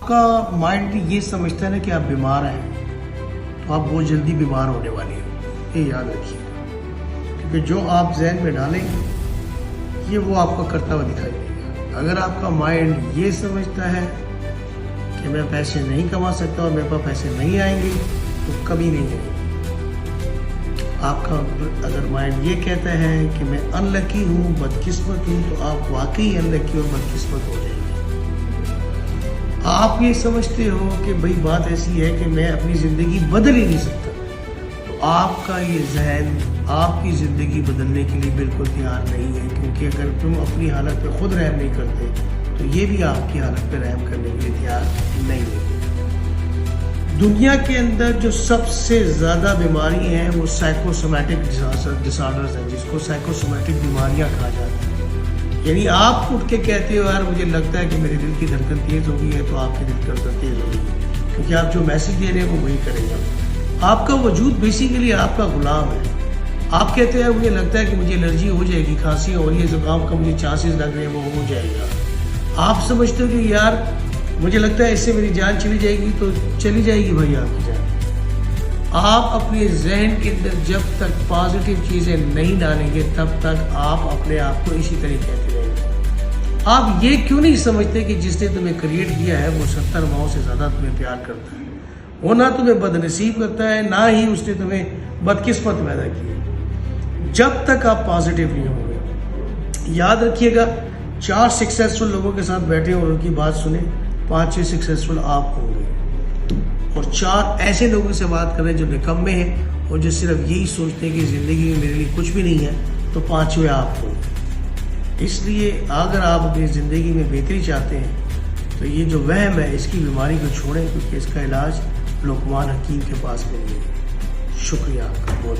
کا مائنڈ یہ سمجھتا ہے نا کہ آپ بیمار ہیں تو آپ بہت جلدی بیمار ہونے والے ہیں، یہ یاد رکھیے، کیونکہ جو آپ ذہن میں ڈالیں گے یہ وہ آپ کو کرتا ہوا دکھائی دے گا۔ اگر آپ کا مائنڈ یہ سمجھتا ہے کہ میں پیسے نہیں کما سکتا اور میرے پاس پیسے نہیں آئیں گے تو کبھی نہیں آئیں گے۔ آپ کا اگر مائنڈ یہ کہتا ہے کہ میں ان لکی ہوں، بدقسمت ہوں، تو آپ واقعی ان لکی اور بدقسمت ہو جائیں گے۔ آپ یہ سمجھتے ہو کہ بھئی بات ایسی ہے کہ میں اپنی زندگی بدل ہی نہیں سکتا، تو آپ کا یہ ذہن آپ کی زندگی بدلنے کے لیے بالکل تیار نہیں ہے، کیونکہ اگر تم اپنی حالت پہ خود رحم نہیں کرتے تو یہ بھی آپ کی حالت پہ رحم کرنے کے لیے تیار نہیں ہے۔ دنیا کے اندر جو سب سے زیادہ بیماری ہیں وہ سائیکوسومیٹک ڈس آرڈرز ہیں، جس کو سائیکوسومیٹک بیماریاں کہا جاتا ہے۔ یعنی آپ اٹھ کے کہتے ہو یار مجھے لگتا ہے کہ میرے دل کی دھڑکن تیز ہو گئی ہے، تو آپ کی دل کی دھڑکن تیز ہو گئی ہے، کیونکہ آپ جو میسج دے رہے ہیں وہ وہی کرے گا۔ آپ کا وجود بیسیکلی آپ کا غلام ہے۔ آپ کہتے ہیں مجھے لگتا ہے کہ مجھے الرجی ہو جائے گی، کھانسی ہو رہی ہے، زکام کا مجھے چانسز لگ رہے ہیں، وہ ہو جائے گا۔ آپ سمجھتے ہو کہ یار مجھے لگتا ہے اس سے میری جان چلی جائے گی، تو چلی جائے گی بھائی آپ کی جان۔ آپ اپنے ذہن کے اندر جب تک پازیٹیو چیزیں نہیں ڈالیں گے تب تک آپ اپنے آپ کو اسی طرح کہتے رہیں گے۔ آپ یہ کیوں نہیں سمجھتے کہ جس نے تمہیں کریٹ کیا ہے وہ 70 ماؤں سے زیادہ تمہیں پیار کرتا ہے، وہ نہ تمہیں بد نصیب کرتا ہے، نہ ہی اس نے تمہیں بدقسمت پیدا کی ہے، جب تک آپ پازیٹیو نہیں ہوں گے۔ یاد رکھیے گا، 4 سکسیسفل لوگوں کے ساتھ بیٹھے اور ان کی بات سنیں، 5-6 سکسیسفل آپ ہوں گے، اور 4 ایسے لوگوں سے بات کریں جو نکمے ہیں اور جو صرف یہی سوچتے ہیں کہ زندگی میں میرے لیے کچھ بھی نہیں ہے، تو 5ویں آپ ہوں گے۔ اس لیے اگر آپ اپنی زندگی میں بہتری چاہتے ہیں تو یہ جو وہم ہے اس کی بیماری کو چھوڑیں، کیونکہ اس کا علاج لقمان حکیم کے پاس نہیں ہے۔ شکریہ آپ کا بہت۔